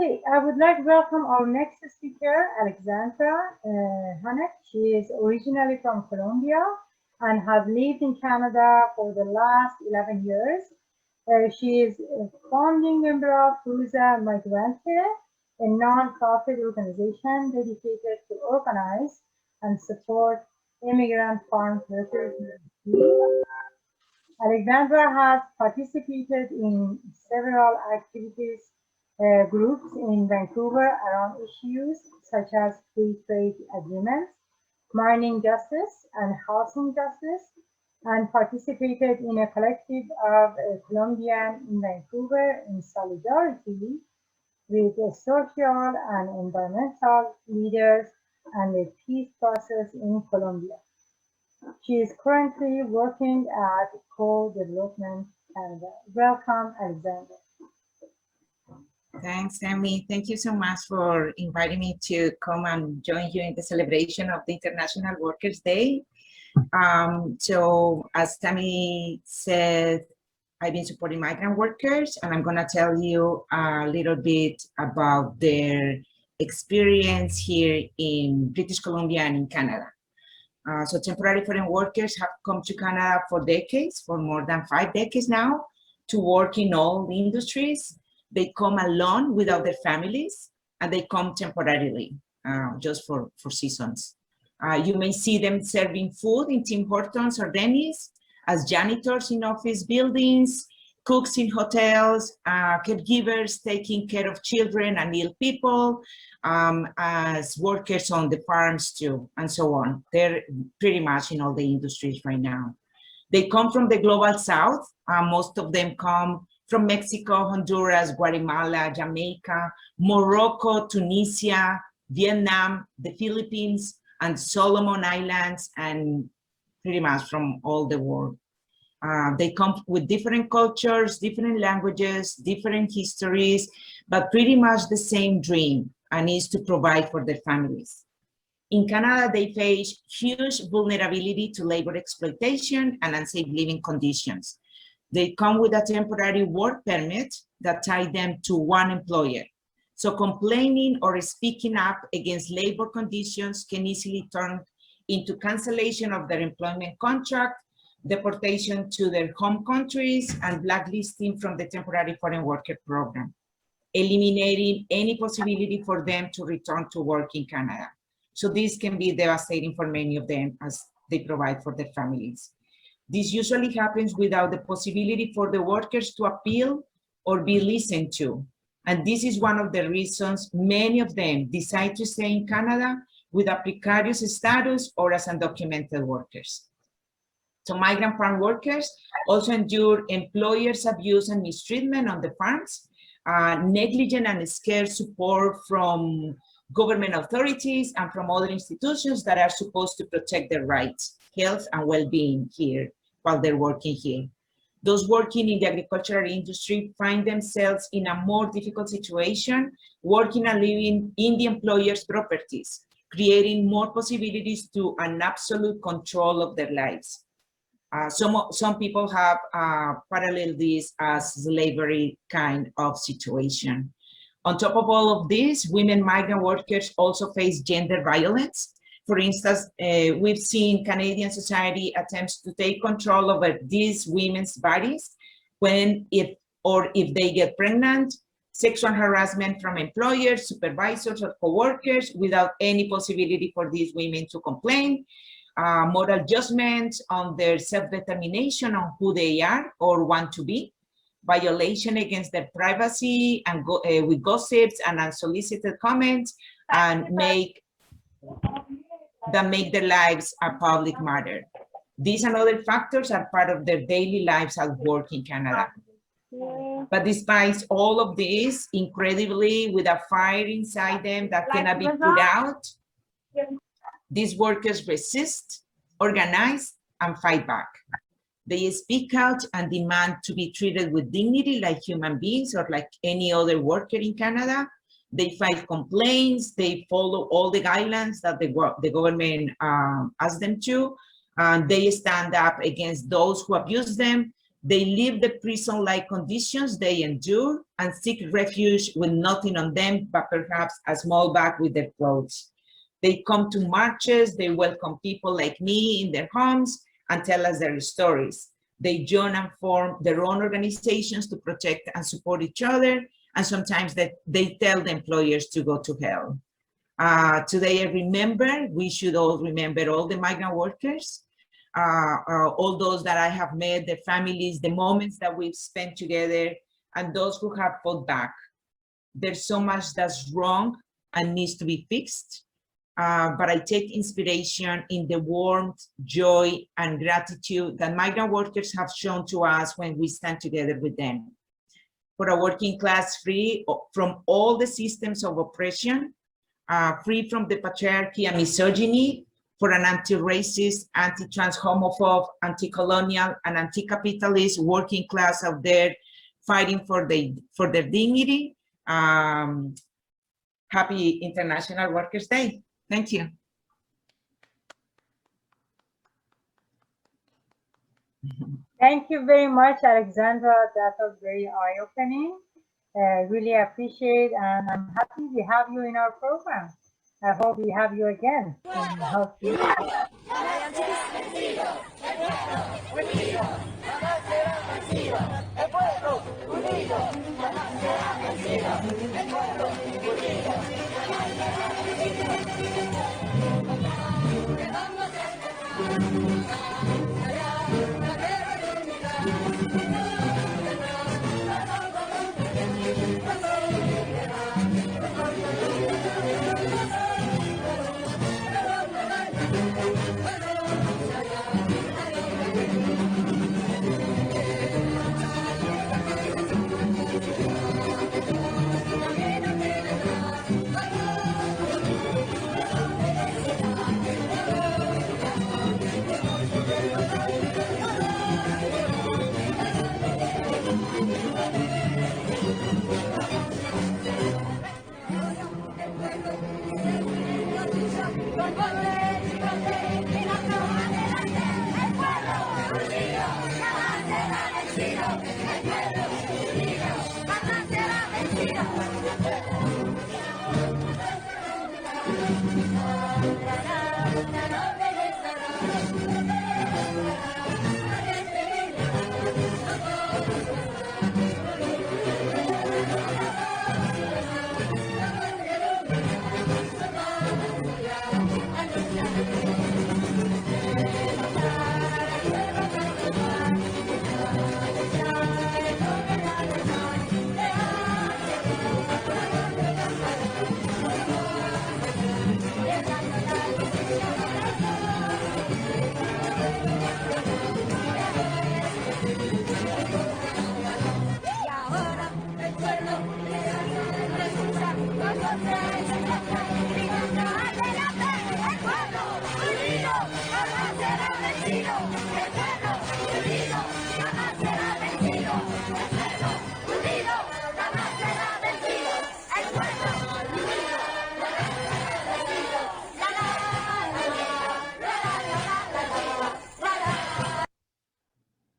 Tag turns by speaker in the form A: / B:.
A: Okay, I would like to welcome our next speaker, Alexandra. She is originally from Colombia and has lived in Canada for the last 11 years. She is a founding member of Fuerza Migrante, a non-profit organization dedicated to organize and support immigrant farm workers. Alexandra has participated in several activities groups in Vancouver around issues such as free trade agreements, mining justice, and housing justice, and participated in a collective of Colombian in Vancouver in solidarity with the social and environmental leaders and the peace process in Colombia. She is currently working at Co-Development Canada. Welcome, Alexandra.
B: Thanks, Tammy. Thank you so much for inviting me to come and join you in the celebration of the International Workers' Day. So as Tammy said, I've been supporting migrant workers, and I'm gonna tell you a little bit about their experience here in British Columbia and in Canada. So temporary foreign workers have come to Canada for decades, for more than 5 decades now, to work in all the industries. They come alone without their families, and they come temporarily, just for seasons. You may see them serving food in Tim Hortons or Denny's, as janitors in office buildings, cooks in hotels, caregivers taking care of children and ill people, as workers on the farms too, and so on. They're pretty much in all the industries right now. They come from the global south. Most of them come from Mexico, Honduras, Guatemala, Jamaica, Morocco, Tunisia, Vietnam, the Philippines, and Solomon Islands, and pretty much from all the world. They come with different cultures, different languages, different histories, but pretty much the same dream, and is to provide for their families. In Canada, they face huge vulnerability to labor exploitation and unsafe living conditions. They come with a temporary work permit that ties them to one employer. So complaining or speaking up against labor conditions can easily turn into cancellation of their employment contract, deportation to their home countries, and blacklisting from the temporary foreign worker program, eliminating any possibility for them to return to work in Canada. So this can be devastating for many of them as they provide for their families. This usually happens without the possibility for the workers to appeal or be listened to. And this is one of the reasons many of them decide to stay in Canada with a precarious status or as undocumented workers. So migrant farm workers also endure employers' abuse and mistreatment on the farms, negligent and scarce support from government authorities and from other institutions that are supposed to protect their rights, health, and well-being here while they're working here. Those working in the agricultural industry find themselves in a more difficult situation, working and living in the employer's properties, creating more possibilities to an absolute control of their lives. Some people have paralleled this as slavery kind of situation. On top of all of this, women migrant workers also face gender violence. For instance, we've seen Canadian society attempts to take control over these women's bodies if they get pregnant, sexual harassment from employers, supervisors, or co-workers without any possibility for these women to complain, moral judgments on their self-determination on who they are or want to be, violation against their privacy and with gossips and unsolicited comments, and make their lives a public matter. These and other factors are part of their daily lives at work in Canada. But despite all of this, incredibly, with a fire inside them that cannot be put out, these workers resist, organize, and fight back. They speak out and demand to be treated with dignity like human beings or like any other worker in Canada. They file complaints, they follow all the guidelines that the government asks them to, and they stand up against those who abuse them, They leave the prison-like conditions they endure and seek refuge with nothing on them, but perhaps a small bag with their clothes. They come to marches, they welcome people like me in their homes and tell us their stories. They join and form their own organizations to protect and support each other, and sometimes they tell the employers to go to hell. Today I remember, we should all remember all the migrant workers, all those that I have met, their families, the moments that we've spent together, and those who have fought back. There's so much that's wrong and needs to be fixed, but I take inspiration in the warmth, joy, and gratitude that migrant workers have shown to us when we stand together with them. For a working class free from all the systems of oppression, free from the patriarchy and misogyny, for an anti-racist, anti-trans, homophobe, anti-colonial, and anti-capitalist working class out there fighting for their dignity. Happy International Workers' Day. Thank you.
A: Thank you very much, Alexandra. That was very eye-opening. Really appreciate, and I'm happy we have you in our program. I hope we have you again. And hope you